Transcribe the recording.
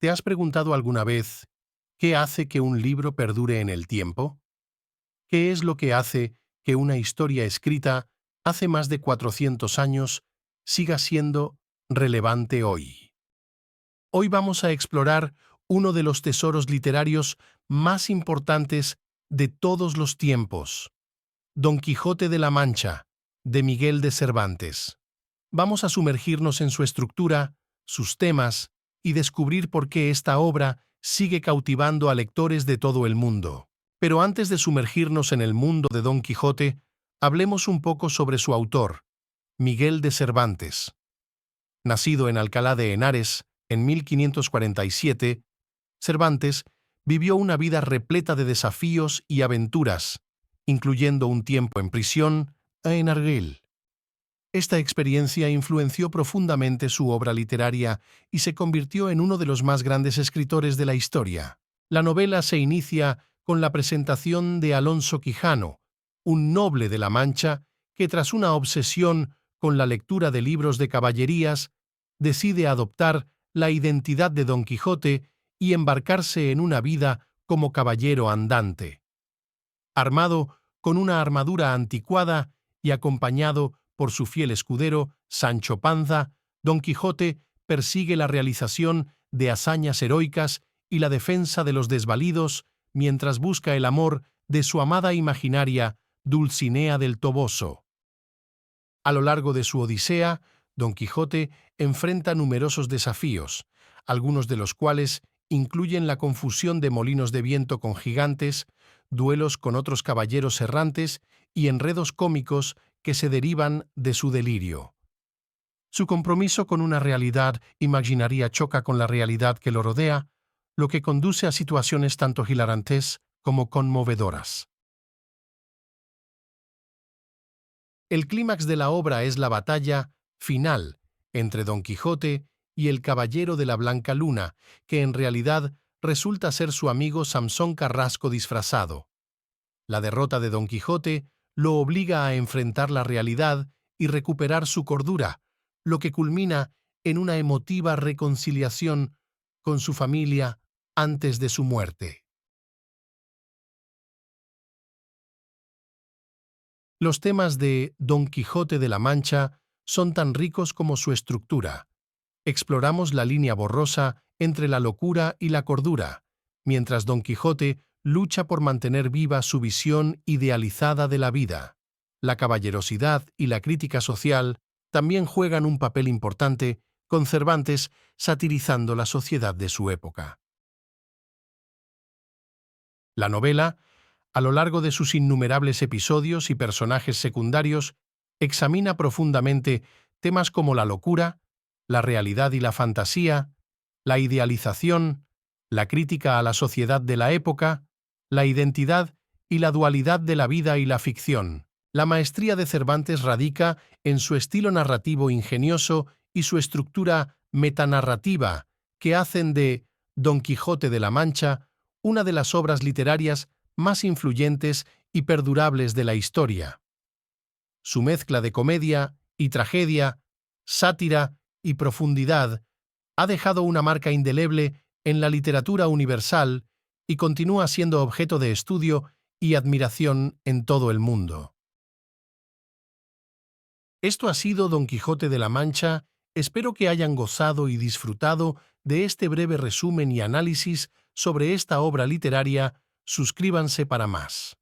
¿Te has preguntado alguna vez qué hace que un libro perdure en el tiempo? ¿Qué es lo que hace que una historia escrita hace más de 400 años siga siendo relevante hoy? Hoy vamos a explorar uno de los tesoros literarios más importantes de todos los tiempos, Don Quijote de la Mancha, de Miguel de Cervantes. Vamos a sumergirnos en su estructura, sus temas, y descubrir por qué esta obra sigue cautivando a lectores de todo el mundo. Pero antes de sumergirnos en el mundo de Don Quijote, hablemos un poco sobre su autor, Miguel de Cervantes. Nacido en Alcalá de Henares en 1547, Cervantes vivió una vida repleta de desafíos y aventuras, incluyendo un tiempo en prisión en Argel. Esta experiencia influenció profundamente su obra literaria y se convirtió en uno de los más grandes escritores de la historia. La novela se inicia con la presentación de Alonso Quijano, un noble de la Mancha que tras una obsesión con la lectura de libros de caballerías, decide adoptar la identidad de Don Quijote y embarcarse en una vida como caballero andante. Armado con una armadura anticuada y acompañado por su fiel escudero, Sancho Panza, Don Quijote persigue la realización de hazañas heroicas y la defensa de los desvalidos mientras busca el amor de su amada imaginaria Dulcinea del Toboso. A lo largo de su odisea, Don Quijote enfrenta numerosos desafíos, algunos de los cuales incluyen la confusión de molinos de viento con gigantes, duelos con otros caballeros errantes y enredos cómicos que se derivan de su delirio. Su compromiso con una realidad imaginaria choca con la realidad que lo rodea, lo que conduce a situaciones tanto hilarantes como conmovedoras. El clímax de la obra es la batalla final entre Don Quijote y el Caballero de la Blanca Luna, que en realidad resulta ser su amigo Samson Carrasco disfrazado. La derrota de Don Quijote lo obliga a enfrentar la realidad y recuperar su cordura, lo que culmina en una emotiva reconciliación con su familia antes de su muerte. Los temas de Don Quijote de la Mancha son tan ricos como su estructura. Exploramos la línea borrosa entre la locura y la cordura, mientras Don Quijote lucha por mantener viva su visión idealizada de la vida. La caballerosidad y la crítica social también juegan un papel importante, con Cervantes satirizando la sociedad de su época. La novela, a lo largo de sus innumerables episodios y personajes secundarios, examina profundamente temas como la locura, la realidad y la fantasía, la idealización, la crítica a la sociedad de la época, la identidad y la dualidad de la vida y la ficción. La maestría de Cervantes radica en su estilo narrativo ingenioso y su estructura metanarrativa, que hacen de Don Quijote de la Mancha una de las obras literarias más influyentes y perdurables de la historia. Su mezcla de comedia y tragedia, sátira y profundidad ha dejado una marca indeleble en la literatura universal y continúa siendo objeto de estudio y admiración en todo el mundo. Esto ha sido Don Quijote de la Mancha. Espero que hayan gozado y disfrutado de este breve resumen y análisis sobre esta obra literaria. Suscríbanse para más.